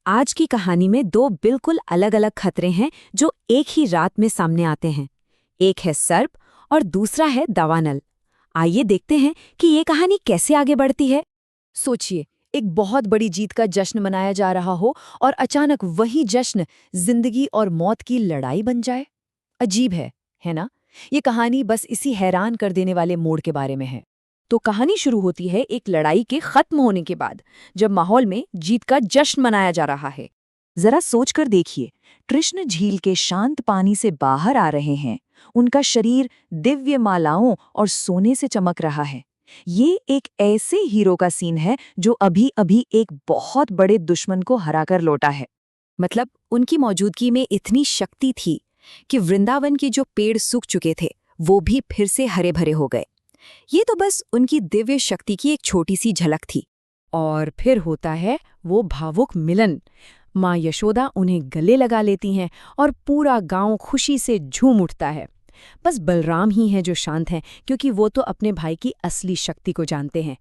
आज की कहानी में दो बिल्कुल अलग-अलग खतरे हैं जो एक ही रात में सामने आते हैं। एक है सर्प और दूसरा है दावानल। आइए देखते हैं कि ये कहानी कैसे आगे बढ़ती है। सोचिए, एक बहुत बड़ी जीत का जश्न मनाया जा रहा हो और अचानक वही जश्न जिंदगी और मौत की लड़ाई बन जाए। अजीब है ना? ये कहानी बस इसी हैरान कर देने वाले मोड़ के बारे में है। तो कहानी शुरू होती है एक लड़ाई के खत्म होने के बाद, जब माहौल में जीत का जश्न मनाया जा रहा है। जरा सोचकर देखिए, कृष्ण झील के शांत पानी से बाहर आ रहे हैं। उनका शरीर दिव्य मालाओं और सोने से चमक रहा है। ये एक ऐसे हीरो का सीन है जो अभी अभी एक बहुत बड़े दुश्मन को हराकर लौटा है। मतलब उनकी मौजूदगी में इतनी शक्ति थी कि वृंदावन के जो पेड़ सूख चुके थे वो भी फिर से हरे भरे हो गए। ये तो बस उनकी दिव्य शक्ति की एक छोटी सी झलक थी। और फिर होता है वो भावुक मिलन। माँ यशोदा उन्हें गले लगा लेती हैं और पूरा गांव खुशी से झूम उठता है। बस बलराम ही हैं जो शांत हैं, क्योंकि वो तो अपने भाई की असली शक्ति को जानते हैं।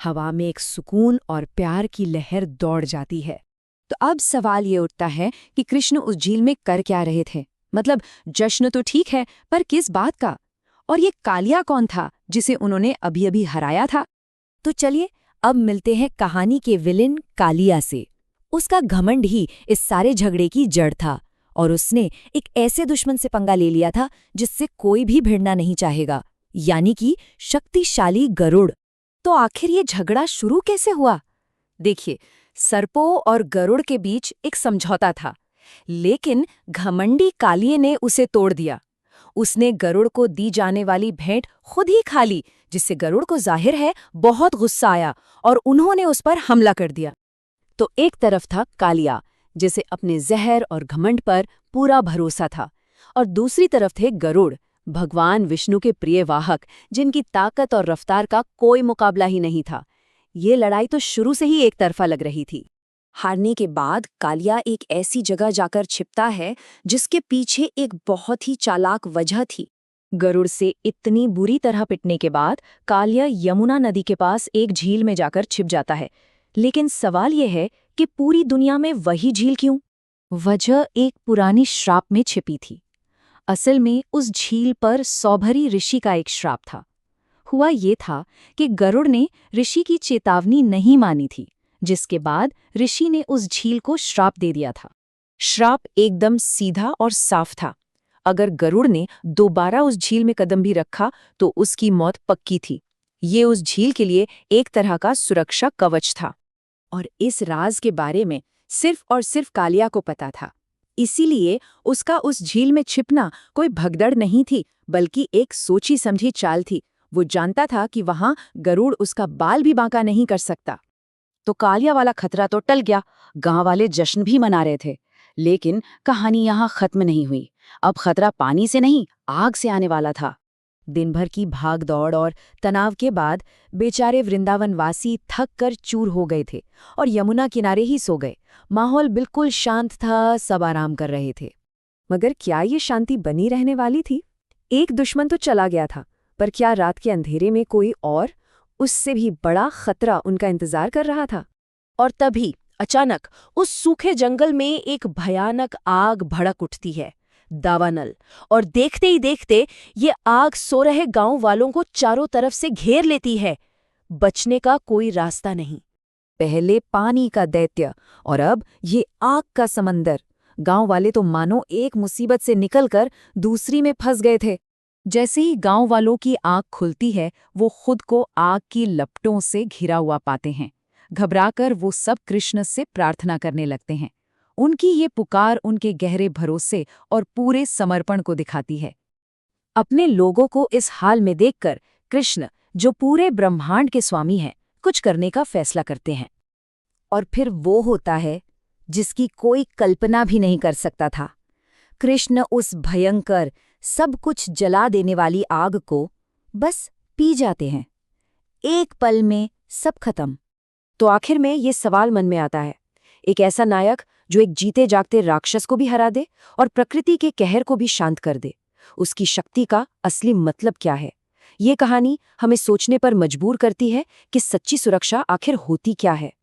हवा में एक सुकून और प्यार की लहर दौड़ जाती है। तो अब सवाल ये उठता है कि कृष्ण उस झील में कर क्या रहे थे? मतलब जश्न तो ठीक है, पर किस बात का? और ये कालिया कौन था जिसे उन्होंने अभी अभी हराया था? तो चलिए अब मिलते हैं कहानी के विलेन कालिया से। उसका घमंड ही इस सारे झगड़े की जड़ था और उसने एक ऐसे दुश्मन से पंगा ले लिया था जिससे कोई भी भिड़ना नहीं चाहेगा, यानी कि शक्तिशाली गरुड़। तो आखिर ये झगड़ा शुरू कैसे हुआ? देखिए, सर्पों और गरुड़ के बीच एक समझौता था, लेकिन घमंडी कालिये ने उसे तोड़ दिया। उसने गरुड़ को दी जाने वाली भेंट खुद ही खा ली, जिससे गरुड़ को जाहिर है बहुत गुस्सा आया और उन्होंने उस पर हमला कर दिया। तो एक तरफ था कालिया, जिसे अपने जहर और घमंड पर पूरा भरोसा था, और दूसरी तरफ थे गरुड़, भगवान विष्णु के प्रिय वाहक, जिनकी ताकत और रफ्तार का कोई मुकाबला ही नहीं था। ये लड़ाई तो शुरू से ही एक तरफा लग रही थी। हारने के बाद कालिया एक ऐसी जगह जाकर छिपता है जिसके पीछे एक बहुत ही चालाक वजह थी। गरुड़ से इतनी बुरी तरह पिटने के बाद कालिया यमुना नदी के पास एक झील में जाकर छिप जाता है। लेकिन सवाल यह है कि पूरी दुनिया में वही झील क्यों? वजह एक पुरानी श्राप में छिपी थी। असल में उस झील पर सौभरी ऋषि का एक श्राप था। हुआ ये था कि गरुड़ ने ऋषि की चेतावनी नहीं मानी थी, जिसके बाद ऋषि ने उस झील को श्राप दे दिया था। श्राप एकदम सीधा और साफ था। अगर गरुड़ ने दोबारा उस झील में कदम भी रखा तो उसकी मौत पक्की थी। ये उस झील के लिए एक तरह का सुरक्षा कवच था। और इस राज के बारे में सिर्फ और सिर्फ कालिया को पता था। इसीलिए उसका उस झील में छिपना कोई भगदड़ नहीं थी, बल्कि एक सोची समझी चाल थी। वो जानता था कि वहां गरुड़ उसका बाल भी बांका नहीं कर सकता। तो कालिया वाला खतरा तो टल गया। गांव वाले जश्न भी मना रहे थे। लेकिन कहानी यहाँ खत्म नहीं हुई। अब खतरा पानी से नहीं, आग से आने वाला था। दिन भर की भाग दौड़ और तनाव के बाद बेचारे वृंदावनवासी थक कर चूर हो गए थे और यमुना किनारे ही सो गए। माहौल बिल्कुल शांत था, सब आराम कर रहे थे। मगर क्या ये शांति बनी रहने वाली थी? एक दुश्मन तो चला गया था, पर क्या रात के अंधेरे में कोई और उससे भी बड़ा खतरा उनका इंतजार कर रहा था? और तभी अचानक उस सूखे जंगल में एक भयानक आग भड़क उठती है, दावानल। और देखते ही देखते ये आग सो रहे गांव वालों को चारों तरफ से घेर लेती है। बचने का कोई रास्ता नहीं। पहले पानी का दैत्य और अब ये आग का समंदर। गांव वाले तो मानो एक मुसीबत से निकलकर दूसरी में फंस गए थे। जैसे ही गांव वालों की आंख खुलती है, वो खुद को आग की लपटों से घिरा हुआ पाते हैं। घबराकर वो सब कृष्ण से प्रार्थना करने लगते हैं। उनकी ये पुकार उनके गहरे भरोसे और पूरे समर्पण को दिखाती है। अपने लोगों को इस हाल में देखकर कृष्ण, जो पूरे ब्रह्मांड के स्वामी हैं, कुछ करने का फैसला करते हैं। और फिर वो होता है जिसकी कोई कल्पना भी नहीं कर सकता था। कृष्ण उस भयंकर, सब कुछ जला देने वाली आग को बस पी जाते हैं। एक पल में सब खत्म। तो आखिर में ये सवाल मन में आता है, एक ऐसा नायक जो एक जीते जागते राक्षस को भी हरा दे और प्रकृति के कहर को भी शांत कर दे, उसकी शक्ति का असली मतलब क्या है? ये कहानी हमें सोचने पर मजबूर करती है कि सच्ची सुरक्षा आखिर होती क्या है।